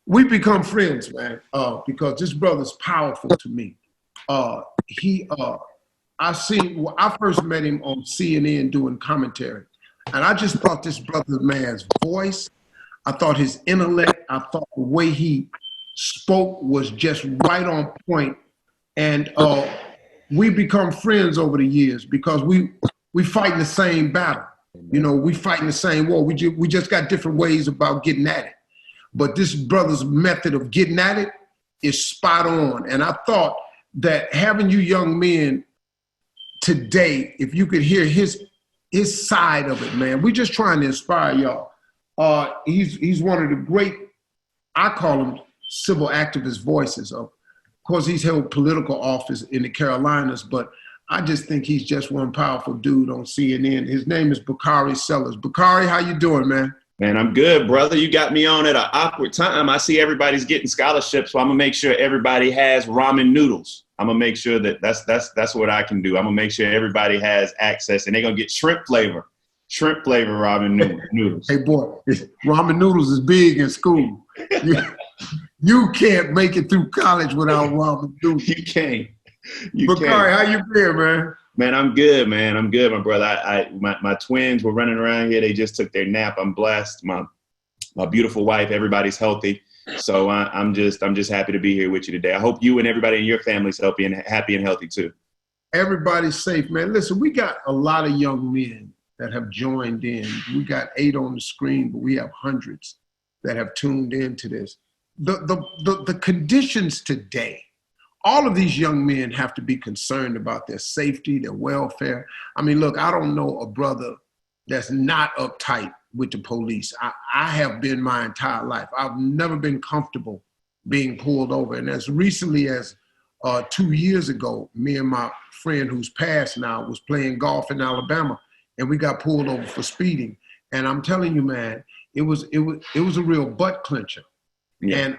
We become friends, man, because this brother's powerful to me. He, I first met him on CNN doing commentary, and I just thought this brother man's voice, I thought his intellect, I thought the way he spoke was just right on point. And we become friends over the years because we fight in the same battle. You know, we fight in the same war. We just got different ways about getting at it. But this brother's method of getting at it is spot on. And I thought that having you young men today, if you could hear his side of it, man, we're just trying to inspire y'all. He's one of the great, I call him civil activist voices. Of course, he's held political office in the Carolinas, but I just think he's just one powerful dude on CNN. His name is Bakari Sellers. Bakari, how you doing, man? Man, I'm good, brother. You got me on at an awkward time. I see everybody's getting scholarships, so I'm gonna make sure everybody has ramen noodles. I'm gonna make sure that that's what I can do. I'm gonna make sure everybody has access, and they're gonna get shrimp flavor ramen noodles. Hey, boy, ramen noodles is big in school. You can't make it through college without ramen noodles. You can't. Bakari, how you been, man? Man, I'm good, man. I'm good, my brother. My twins were running around here. They just took their nap. I'm blessed. My beautiful wife, everybody's healthy. So I'm just happy to be here with you today. I hope you and everybody in your family's happy and healthy too. Everybody's safe, man. Listen, we got a lot of young men that have joined in. We got 8 on the screen, but we have hundreds that have tuned into this. The conditions today, all of these young men have to be concerned about their safety, their welfare. I mean, look, I don't know a brother that's not uptight with the police. I have been my entire life. I've never been comfortable being pulled over. And as recently as 2 years ago, me and my friend who's passed now was playing golf in Alabama, and we got pulled over for speeding. And I'm telling you, man, it was a real butt clencher. Yeah. And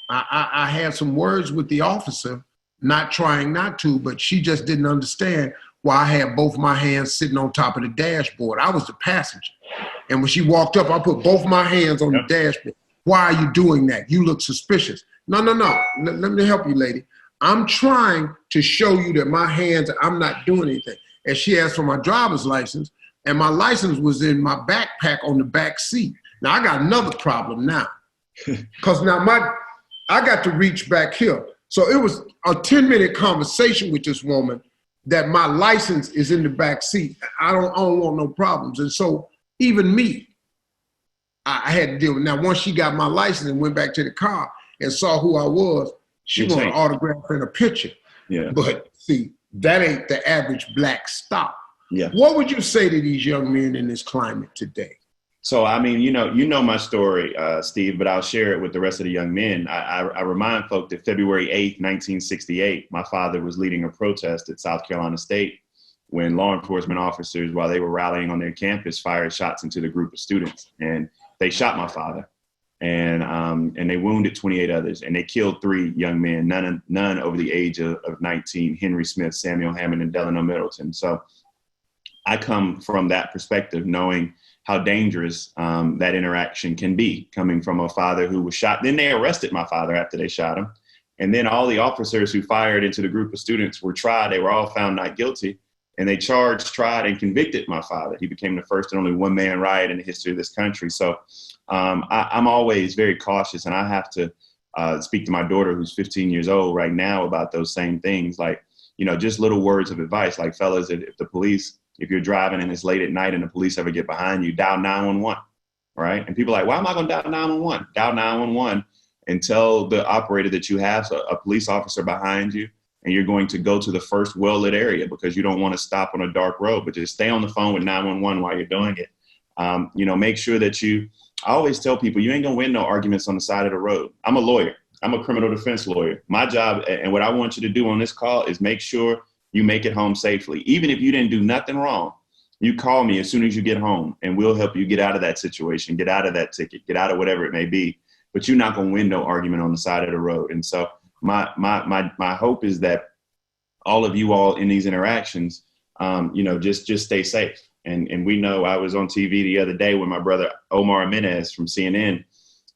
I had some words with the officer, not trying not to, but she just didn't understand why I had both my hands sitting on top of the dashboard. I was the passenger. And when she walked up, I put both my hands on the dashboard. Why are you doing that? You look suspicious. No. Let me help you, lady. I'm trying to show you that my hands, I'm not doing anything. And she asked for my driver's license, and my license was in my backpack on the back seat. Now, I got another problem now. Because now I got to reach back here. So it was a 10-minute conversation with this woman that my license is in the back seat. I don't want no problems. And so even me, I had to deal with it. Now, once she got my license and went back to the car and saw who I was, she wanted an autograph and a picture. Yeah. But see, that ain't the average black stop. Yeah. What would you say to these young men in this climate today? So, I mean, you know my story, Steve, but I'll share it with the rest of the young men. I remind folk that February 8th, 1968, my father was leading a protest at South Carolina State when law enforcement officers, while they were rallying on their campus, fired shots into the group of students. And they shot my father, and they wounded 28 others, and they killed 3 young men, none over the age of 19, Henry Smith, Samuel Hammond, and Delano Middleton. So I come from that perspective, knowing how dangerous that interaction can be, coming from a father who was shot. Then they arrested my father after they shot him. And then all the officers who fired into the group of students were tried. They were all found not guilty. And they charged, tried, and convicted my father. He became the first and only one-man riot in the history of this country. So I'm always very cautious. And I have to speak to my daughter, who's 15 years old right now, about those same things. Like, just little words of advice, like, fellas, if you're driving and it's late at night and the police ever get behind you, dial 911, right? And people are like, why am I going to dial 911? Dial 911 and tell the operator that you have a police officer behind you, and you're going to go to the first well-lit area because you don't want to stop on a dark road, but just stay on the phone with 911 while you're doing it. Make sure that I always tell people, you ain't going to win no arguments on the side of the road. I'm a lawyer. I'm a criminal defense lawyer. My job, and what I want you to do on this call, is make sure you make it home safely. Even if you didn't do nothing wrong, you call me as soon as you get home, and we'll help you get out of that situation, get out of that ticket, get out of whatever it may be. But you're not going to win no argument on the side of the road. And so my hope is that all of you all in these interactions, just stay safe. And we know, I was on TV the other day with my brother Omar Jimenez from CNN.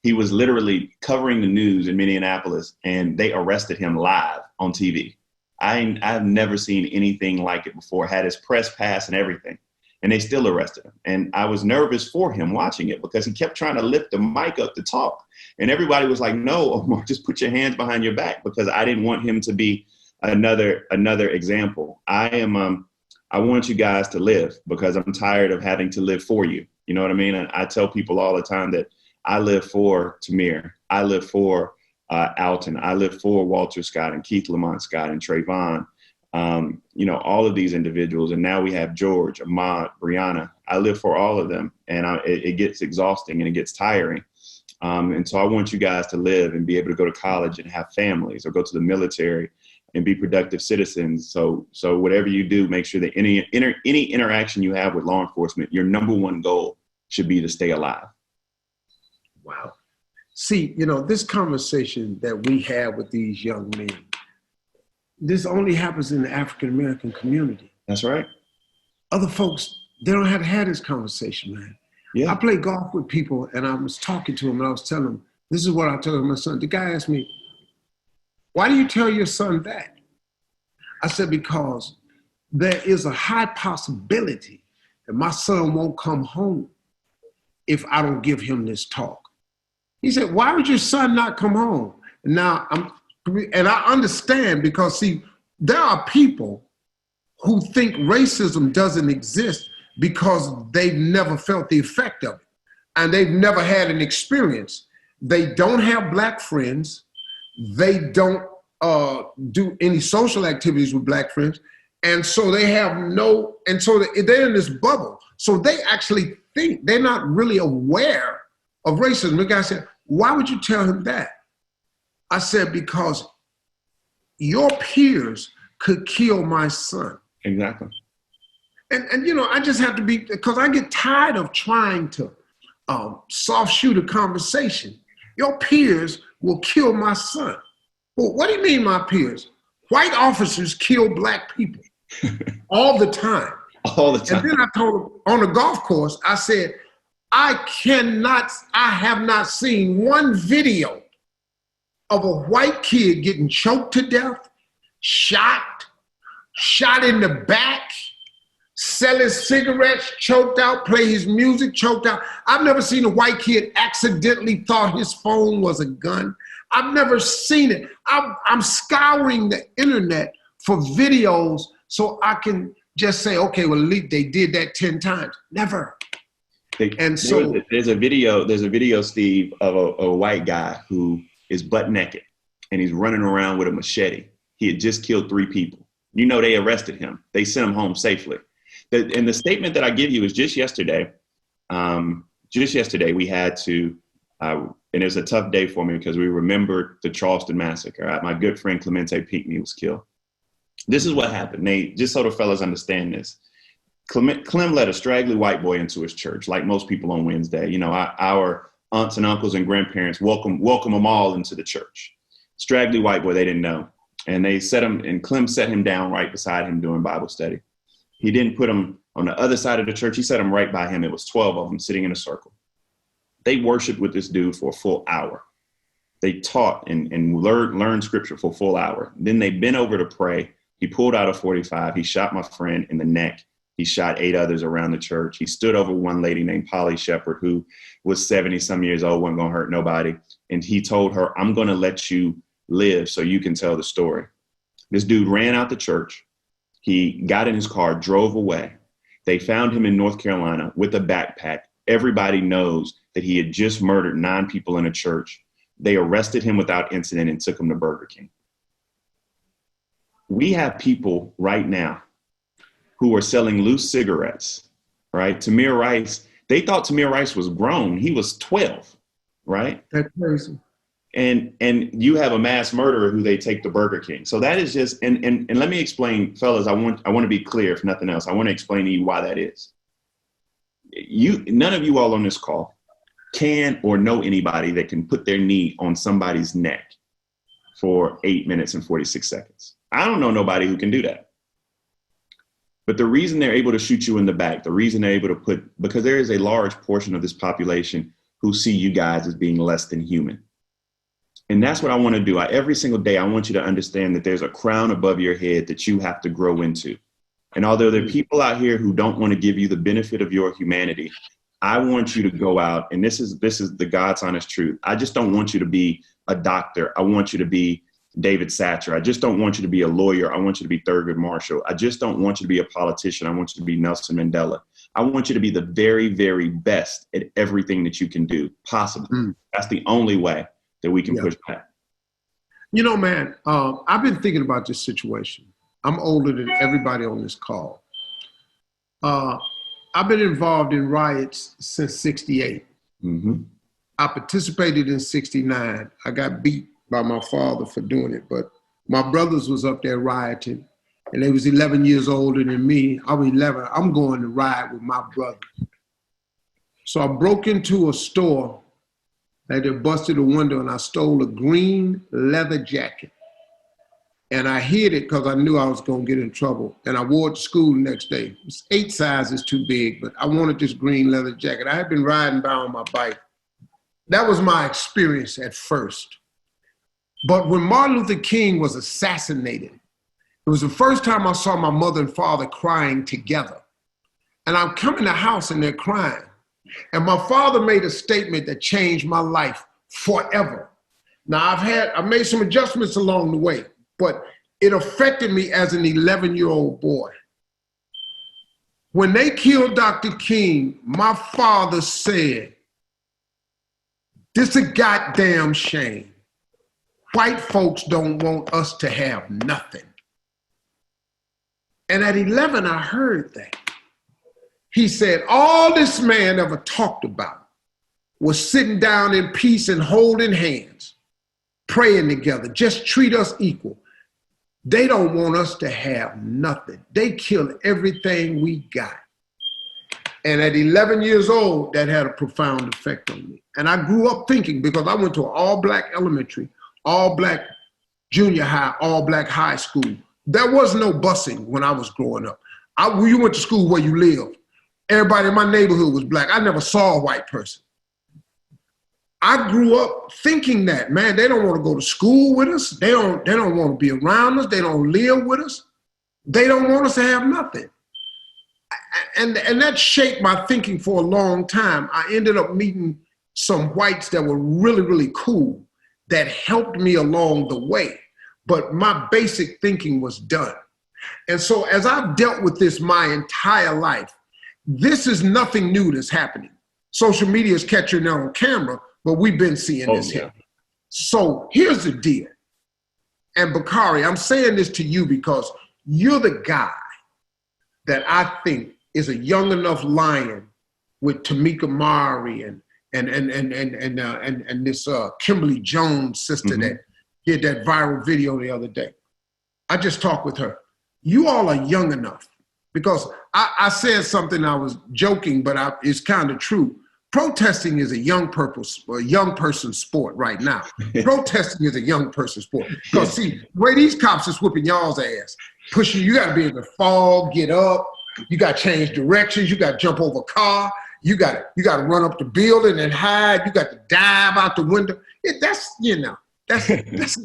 He was literally covering the news in Minneapolis, and they arrested him live on TV. I've never seen anything like it before. Had his press pass and everything, and they still arrested him. And I was nervous for him watching it because he kept trying to lift the mic up to talk, and everybody was like, "No, Omar, just put your hands behind your back," because I didn't want him to be another example. I want you guys to live because I'm tired of having to live for you. You know what I mean? I tell people all the time that I live for Tamir. I live for Alton. I live for Walter Scott and Keith Lamont Scott and Trayvon. All of these individuals. And now we have George, Ahmad, Brianna. I live for all of them. And it gets exhausting and it gets tiring. And so I want you guys to live and be able to go to college and have families or go to the military and be productive citizens. So whatever you do, make sure that any interaction you have with law enforcement, your number one goal should be to stay alive. Wow. See, this conversation that we have with these young men, this only happens in the African-American community. That's right. Other folks, they don't have to have this conversation, man. Yeah. I play golf with people and I was talking to them and I was telling them, this is what I told my son. The guy asked me, why do you tell your son that? I said, because there is a high possibility that my son won't come home if I don't give him this talk. He said, why would your son not come home? And I understand because, see, there are people who think racism doesn't exist because they've never felt the effect of it and they've never had an experience. They don't have Black friends. They don't do any social activities with Black friends. And so they have and so they're in this bubble. So they actually think they're not really aware of racism. The guy said, why would you tell him that? I said, because your peers could kill my son. Exactly. And I just have to be, because I get tired of trying to soft shoot a conversation. Your peers will kill my son. Well, what do you mean my peers? White officers kill Black people all the time. All the time. And then I told him on the golf course, I said, I have not seen one video of a white kid getting choked to death, shot in the back, sell his cigarettes, choked out, play his music, choked out. I've never seen a white kid accidentally thought his phone was a gun. I've never seen it. I'm scouring the internet for videos so I can just say, okay, well, at least they did that 10 times. Never. There's a video, Steve, of a white guy who is butt naked and he's running around with a machete. He had just killed 3 people. They arrested him. They sent him home safely. And the statement that I give you is just yesterday. We had to, and it was a tough day for me because we remembered the Charleston massacre. My good friend Clemente Pinckney was killed. This is what happened. Just so the fellas understand this. Clem let a straggly white boy into his church, like most people on Wednesday. Our aunts and uncles and grandparents welcome them all into the church. Straggly white boy, they didn't know. And they set him, and Clem set him down right beside him doing Bible study. He didn't put him on the other side of the church. He set him right by him. It was 12 of them sitting in a circle. They worshiped with this dude for a full hour. They taught and learned scripture for a full hour. Then they bent over to pray. He pulled out a .45. He shot my friend in the neck. He shot 8 others around the church. He stood over one lady named Polly Shepherd, who was 70 some years old, wasn't going to hurt nobody. And he told her, I'm going to let you live so you can tell the story. This dude ran out the church. He got in his car, drove away. They found him in North Carolina with a backpack. Everybody knows that he had just murdered 9 people in a church. They arrested him without incident and took him to Burger King. We have people right now who are selling loose cigarettes, right? Tamir Rice, they thought Tamir Rice was grown. He was 12, right? That's crazy. And you have a mass murderer who they take to Burger King. So that is just, and let me explain, fellas, I want to be clear, if nothing else. I want to explain to you why that is. None of you all on this call can or know anybody that can put their knee on somebody's neck for 8 minutes and 46 seconds. I don't know nobody who can do that. But the reason they're able to shoot you in the back, the reason they're able to because there is a large portion of this population who see you guys as being less than human. And that's what I want to do. Every single day, I want you to understand that there's a crown above your head that you have to grow into. And although there are people out here who don't want to give you the benefit of your humanity, I want you to go out, and this is the God's honest truth. I just don't want you to be a doctor. I want you to be David Satcher. I just don't want you to be a lawyer. I want you to be Thurgood Marshall. I just don't want you to be a politician. I want you to be Nelson Mandela. I want you to be the very, very best at everything that you can do possible. That's the only way that we can push back. You know, man, I've been thinking about this situation. I'm older than everybody on this call. I've been involved in riots since '68. I participated in '69. I got beat by my father for doing it, but my brothers was up there rioting, and they was 11 years older than me. I was 11. I'm going to riot with my brother. So I broke into a store. They had busted a window, and I stole a green leather jacket. And I hid it because I knew I was going to get in trouble. And I wore it to school the next day. It was 8 sizes too big, but I wanted this green leather jacket. I had been riding by on my bike. That was my experience at first. But when Martin Luther King was assassinated, it was the first time I saw my mother and father crying together. And I'm coming to the house and they're crying. And my father made a statement that changed my life forever. Now I've made some adjustments along the way, but it affected me as an 11-year-old boy. When they killed Dr. King, my father said, "This is a goddamn shame. White folks don't want us to have nothing." And at 11, I heard that. He said, all this man ever talked about was sitting down in peace and holding hands, praying together, just treat us equal. They don't want us to have nothing. They killed everything we got. And at 11 years old, that had a profound effect on me. And I grew up thinking, because I went to an all-black elementary, all-black junior high, all-black high school. There was no busing when I was growing up. You went to school where you lived. Everybody in my neighborhood was black. I never saw a white person. I grew up thinking that, man, they don't want to go to school with us. They don't want to be around us. They don't live with us. They don't want us to have nothing. And that shaped my thinking for a long time. I ended up meeting some whites that were really, really cool that helped me along the way. But my basic thinking was done. And so as I've dealt with this my entire life, this is nothing new that's happening. Social media is catching it on camera, but we've been seeing this here. So here's the deal. And Bakari, I'm saying this to you because you're the guy that I think is a young enough lion with Tamika Mowry and this Kimberly Jones sister that did that viral video the other day. I just talked with her. You all are young enough, because I said something, I was joking, but it's kind of true. Protesting is a young person's sport right now. Protesting is a young person's sport. Because see, the way these cops is whooping y'all's ass, pushing you, gotta be able to fall, get up, you gotta change directions, you gotta jump over a car, you gotta run up the building and hide, you got to dive out the window. That's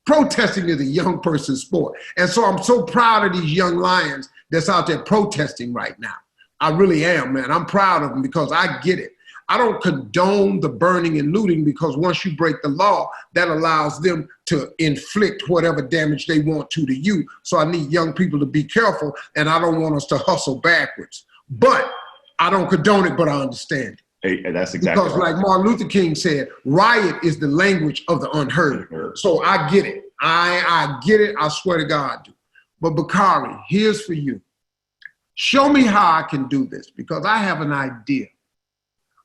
protesting is a young person's sport. And so I'm so proud of these young lions that's out there protesting right now. I really am, man. I'm proud of them because I get it. I don't condone the burning and looting, because once you break the law, that allows them to inflict whatever damage they want to you. So I need young people to be careful, and I don't want us to hustle backwards. But I don't condone it, but I understand it. Hey, that's exactly because right. Like Martin Luther King said, riot is the language of the unheard. So I get it. I get it. I swear to God, I do. But Bakari, here's for you. Show me how I can do this, because I have an idea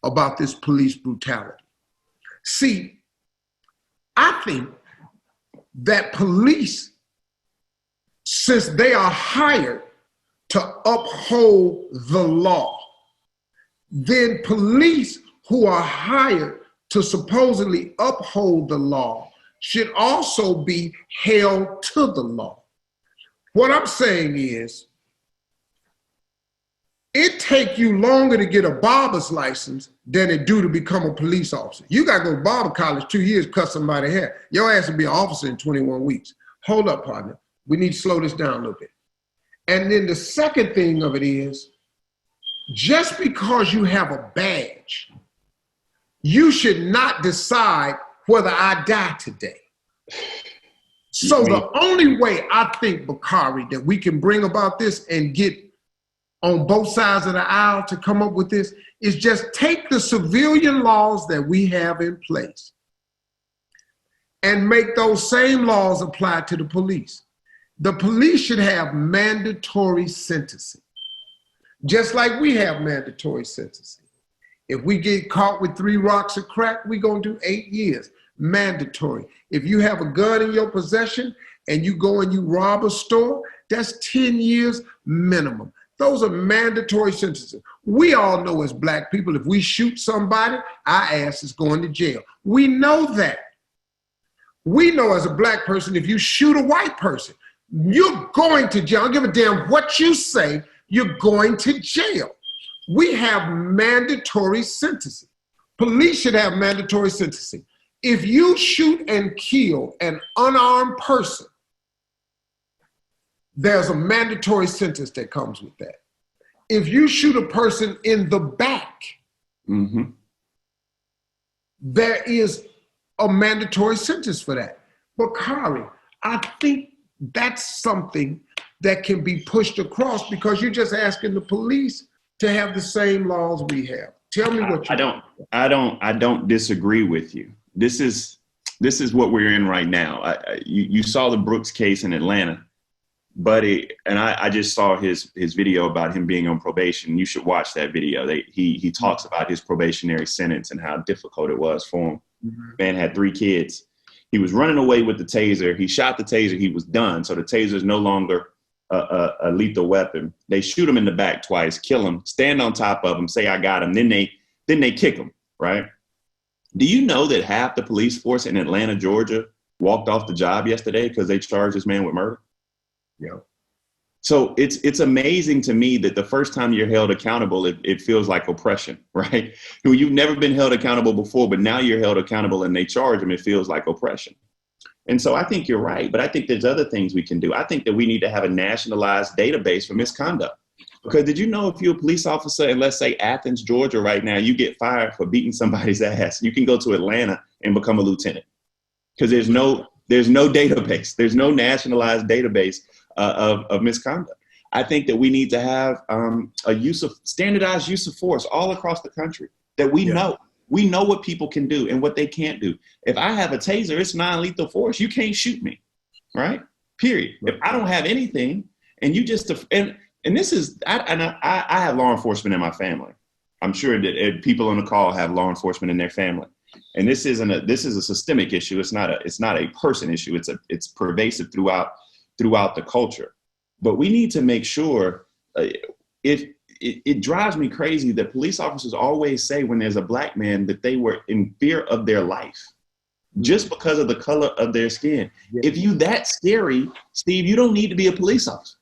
about this police brutality. See, I think that police, since they are hired to uphold the law, then police who are hired to supposedly uphold the law should also be held to the law. What I'm saying is, It take you longer to get a barber's license than it do to become a police officer. You got to go to barber college 2 years, cut somebody's hair. Your ass will be an officer in 21 weeks. Hold up, partner. We need to slow this down a little bit. And then the second thing of it is, just because you have a badge, you should not decide whether I die today. So the only way I think, Bakari, that we can bring about this and get on both sides of the aisle to come up with this is just take the civilian laws that we have in place and make those same laws apply to the police. The police should have mandatory sentencing, just like we have mandatory sentencing. If we get caught with 3 rocks of crack, we're gonna do 8 years, mandatory. If you have a gun in your possession and you go and you rob a store, that's 10 years minimum. Those are mandatory sentences. We all know as black people, if we shoot somebody, our ass is going to jail. We know that. We know as a black person, if you shoot a white person, you're going to jail. I don't give a damn what you say, you're going to jail. We have mandatory sentencing. Police should have mandatory sentencing. If you shoot and kill an unarmed person, there's a mandatory sentence that comes with that. If you shoot a person in the back, there is a mandatory sentence for that. Bakari, I think that's something that can be pushed across because you're just asking the police to have the same laws we have. Tell me what you I don't disagree with you. This is what we're in right now. You saw the Brooks case in Atlanta. Buddy, and I just saw his video about him being on probation. You should watch that video. He talks about his probationary sentence and how difficult it was for him. Man had 3 kids. He was running away with the taser. He shot the taser. He was done. So the taser is no longer a lethal weapon. They shoot him in the back twice, kill him, stand on top of him, say I got him. Then they kick him. Right? Do you know that half the police force in Atlanta, Georgia, walked off the job yesterday because they charged this man with murder? Yeah. So it's amazing to me that the first time you're held accountable, it feels like oppression, right? You've never been held accountable before, but now you're held accountable and they charge them, it feels like oppression. And so I think you're right, but I think there's other things we can do. I think that we need to have a nationalized database for misconduct. Because did you know if you're a police officer in, let's say, Athens, Georgia right now, you get fired for beating somebody's ass, you can go to Atlanta and become a lieutenant. Because there's no database. There's no nationalized database of misconduct. I think that we need to have a standardized use of force all across the country that we know. We know what people can do and what they can't do. If I have a taser, it's non-lethal force. You can't shoot me, right? Period. If I don't have anything and you just, and this is, I have law enforcement in my family. I'm sure that people on the call have law enforcement in their family. And this is a systemic issue. It's not a person issue. It's pervasive throughout the culture. But we need to make sure, it drives me crazy that police officers always say when there's a black man that they were in fear of their life just because of the color of their skin. Yeah. If you that scary, Steve, you don't need to be a police officer.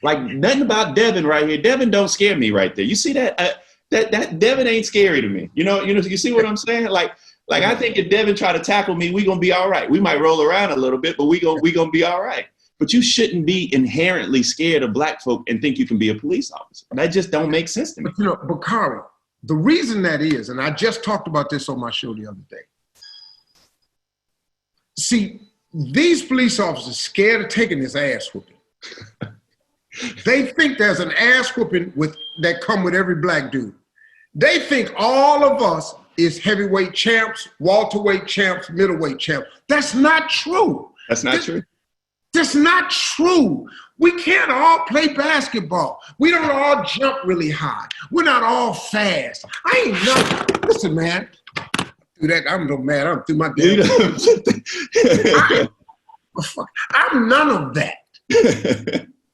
Like nothing about Devin right here. Devin don't scare me right there. You see that? That Devin ain't scary to me. You know, you see what I'm saying? Like I think if Devin try to tackle me, we gonna be all right. We might roll around a little bit, but we gonna be all right. But you shouldn't be inherently scared of black folk and think you can be a police officer. That just don't make sense to me. But Bakari, the reason that is, and I just talked about this on my show the other day. See, these police officers scared of taking this ass whooping. They think there's an ass whooping that come with every black dude. They think all of us is heavyweight champs, welterweight champs, middleweight champs. That's not true. That's not true. That's not true. We can't all play basketball. We don't all jump really high. We're not all fast. I ain't nothing. Listen, man. Do that. I'm no man. I'm through my damn. I'm none of that.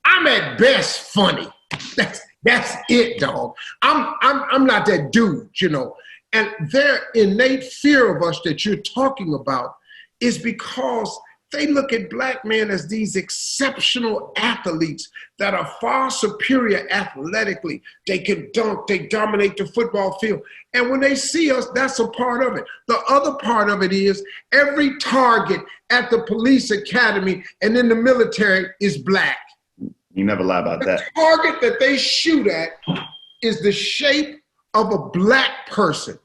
I'm at best funny. That's it, dog. I'm not that dude, you know. And their innate fear of us that you're talking about is because They look at black men as these exceptional athletes that are far superior athletically. They can dunk, they dominate the football field. And when they see us, that's a part of it. The other part of it is every target at the police academy and in the military is black. You never lie about that. The target that they shoot at is the shape of a black person.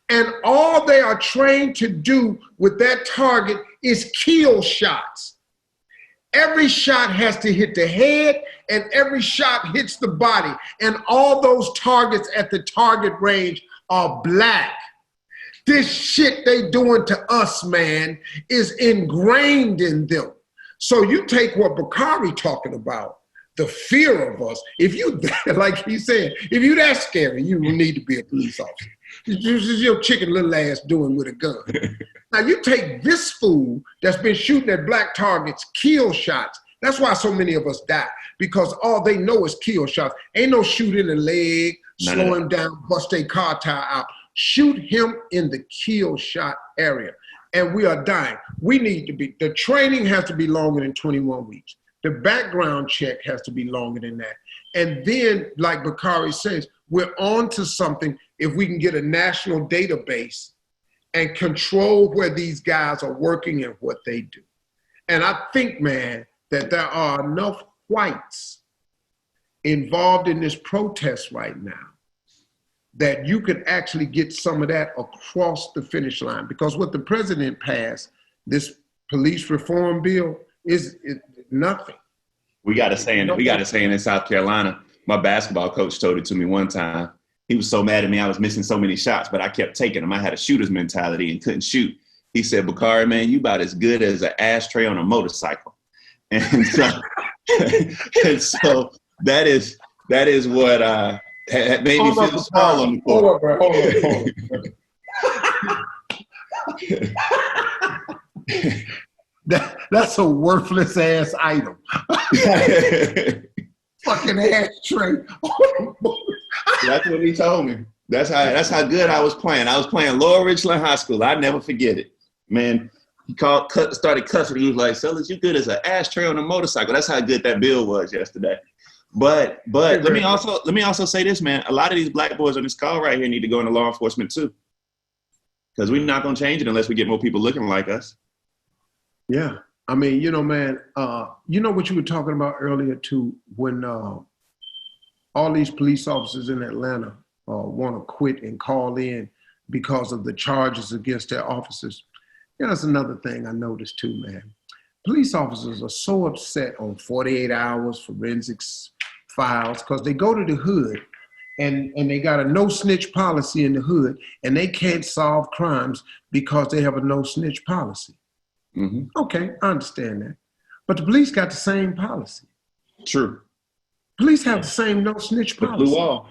And all they are trained to do with that target is kill shots. Every shot has to hit the head and every shot hits the body. And all those targets at the target range are black. This shit they doing to us, man, is ingrained in them. So you take what Bakari talking about, the fear of us. If you, like he said, if you that scary, you will need to be a police officer. This is your chicken little ass doing with a gun. Now you take this fool that's been shooting at black targets, kill shots. That's why so many of us die, because all they know is kill shots. Ain't no shoot in the leg, slow him down, bust a car tire out. Shoot him in the kill shot area. And we are dying. We need to be, the training has to be longer than 21 weeks. The background check has to be longer than that. And then, like Bakari says, we're on to something if we can get a national database and control where these guys are working and what they do. And I think, man, that there are enough whites involved in this protest right now that you could actually get some of that across the finish line. Because what the president passed, this police reform bill, is nothing. We got a saying in South Carolina. My basketball coach told it to me one time. He was so mad at me. I was missing so many shots, but I kept taking them. I had a shooter's mentality and couldn't shoot. He said, Bakari, man, you about as good as an ashtray on a motorcycle. And so, and so that is what made me feel small on the floor. Hold on. That's a worthless ass item. Fucking ashtray. That's what he told me. That's how good I was playing. I was playing Lower Richland High School. I never forget it. Man, he started cussing. He was like, Sellers, you good as an ashtray on a motorcycle. That's how good that bill was yesterday. But let me also say this, man. A lot of these black boys on this call right here need to go into law enforcement too. Because we're not gonna change it unless we get more people looking like us. Yeah. I mean, you know, man, you know what you were talking about earlier too, when all these police officers in Atlanta want to quit and call in because of the charges against their officers. Yeah, that's another thing I noticed too, man. Police officers are so upset on 48 hours forensics files because they go to the hood and they got a no snitch policy in the hood and they can't solve crimes because they have a no snitch policy. Mm-hmm. Okay, I understand that. But the police got the same policy. True. Police have the same no snitch policy. The blue wall.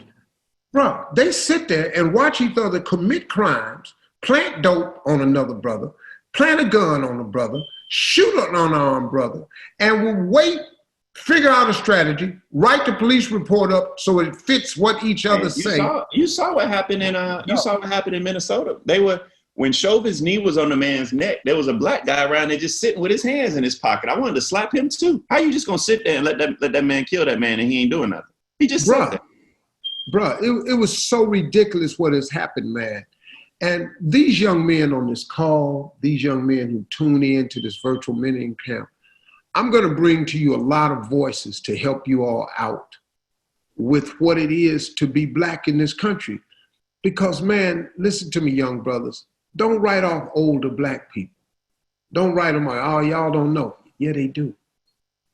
Bro, they sit there and watch each other commit crimes, plant dope on another brother, plant a gun on a brother, shoot an unarmed brother, and will wait, figure out a strategy, write the police report up so it fits what each other say. You saw what happened in Minnesota. When Chauvin's knee was on the man's neck, there was a black guy around there just sitting with his hands in his pocket. I wanted to slap him too. How you just gonna sit there and let that man kill that man and he ain't doing nothing? He just sat there. Bruh, it was so ridiculous what has happened, man. And these young men on this call, these young men who tune in to this virtual mentoring camp, I'm gonna bring to you a lot of voices to help you all out with what it is to be black in this country. Because, man, listen to me, young brothers. Don't write off older black people. Don't write them like, oh, y'all don't know. Yeah, they do.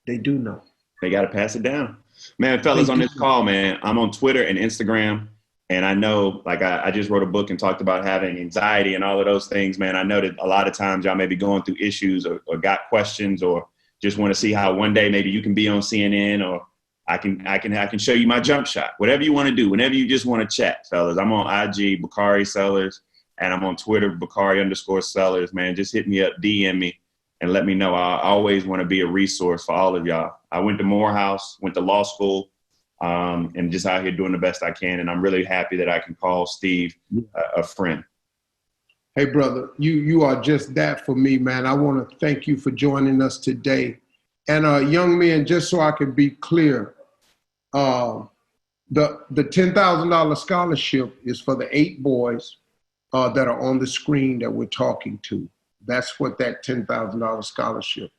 They do know. They got to pass it down. Man, fellas, on this call, man, I'm on Twitter and Instagram. And I know, like, I just wrote a book and talked about having anxiety and all of those things, man. I know that a lot of times y'all may be going through issues or got questions or just want to see how one day maybe you can be on CNN or I can show you my jump shot. Whatever you want to do, whenever you just want to chat, fellas. I'm on IG, Bakari Sellers. And I'm on Twitter, Bakari_Sellers, man. Just hit me up, DM me, and let me know. I always want to be a resource for all of y'all. I went to Morehouse, went to law school, and just out here doing the best I can. And I'm really happy that I can call Steve a friend. Hey, brother, you are just that for me, man. I want to thank you for joining us today. And young men, just so I can be clear, the $10,000 scholarship is for the 8 boys that are on the screen that we're talking to. That's what that $10,000 scholarship.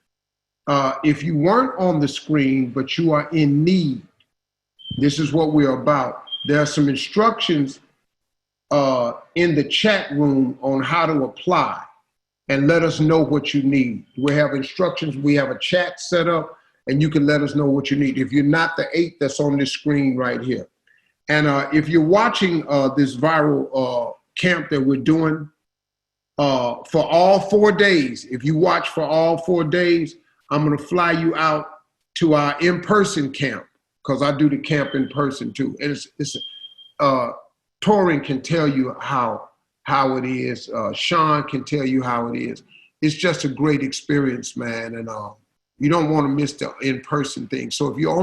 If you weren't on the screen, but you are in need, this is what we're about. There are some instructions in the chat room on how to apply, and let us know what you need. We have instructions. We have a chat set up, and you can let us know what you need. If you're not the 8 that's on this screen right here. And if you're watching this viral camp that we're doing for all 4 days, if you watch for all 4 days, I'm going to fly you out to our in-person camp, because I do the camp in person too. And it's Torin can tell you how it is. Sean can tell you how it is. It's just a great experience, man. And you don't want to miss the in-person thing. So if you're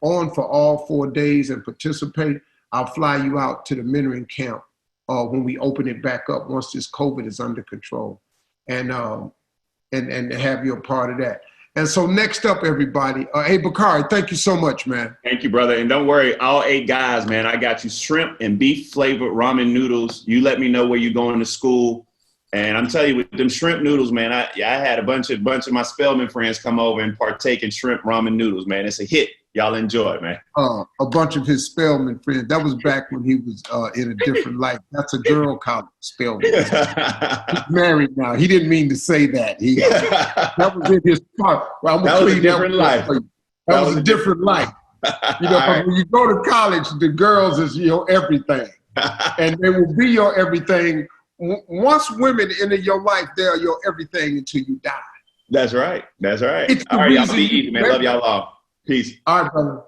on for all 4 days and participate, I'll fly you out to the mentoring camp when we open it back up once this COVID is under control, and have you a part of that. And so next up, everybody, hey, Bakari, thank you so much, man. Thank you, brother. And don't worry, all 8 guys, man, I got you shrimp and beef flavored ramen noodles. You let me know where you're going to school. And I'm telling you, with them shrimp noodles, man, I had a bunch of my Spelman friends come over and partake in shrimp ramen noodles, man. It's a hit. Y'all enjoy it, man. A bunch of his Spelman friends. That was back when he was in a different life. That's a girl college Spelman. He's married now. He didn't mean to say that. That was in his part. Well, that was a different life. That was a different life. You know, right. When you go to college, the girls is your everything. And they will be your everything. Once women enter your life, they're your everything until you die. That's right. That's right. All right, y'all be easy, man. Love y'all all. Peace. All right, brother.